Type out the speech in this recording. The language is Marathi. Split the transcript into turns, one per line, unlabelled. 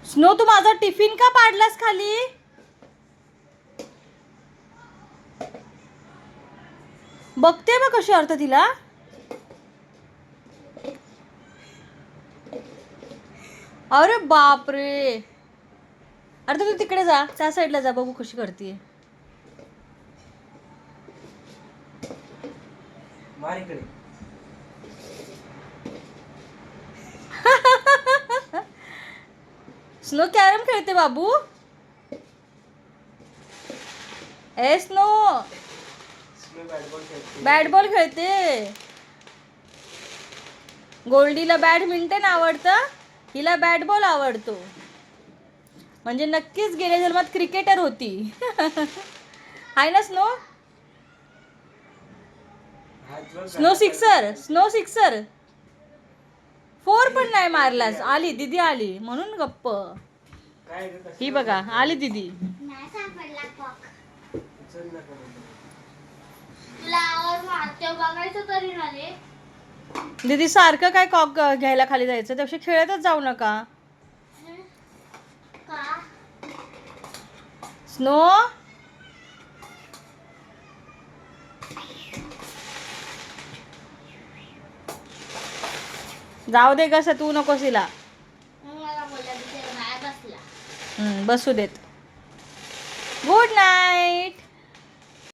स्नो तू माझा टिफिन का पाडलास खाली? बघते बघ कशी अर्थ तिला. अरे बापरे. अर्थ तू तिकडे जा, त्या साईडला जा, बघू कशी करते. स्नो कॅरम खेळते बाबू. ए स्नो बॅट बॉल खेळते. गोल्डीला बॅडमिंटन आवडतं, हिला बॅट बॉल आवडतो. म्हणजे नक्कीच गेल्या जन्मात क्रिकेटर होती. हाय ना snow? Snow sixer, snow sixer. 4 पण नाही मारलास. आली दीदी आली म्हणून गप्प. ही बघा आली दीदी. दीदी सारखं काय कॉक घ्यायला खाली जायचं, त्यापेक्षा खेळतच जाऊ नका. स्नो जाऊ दे कसं, तू नकोस हिला. बसू देत. Good night.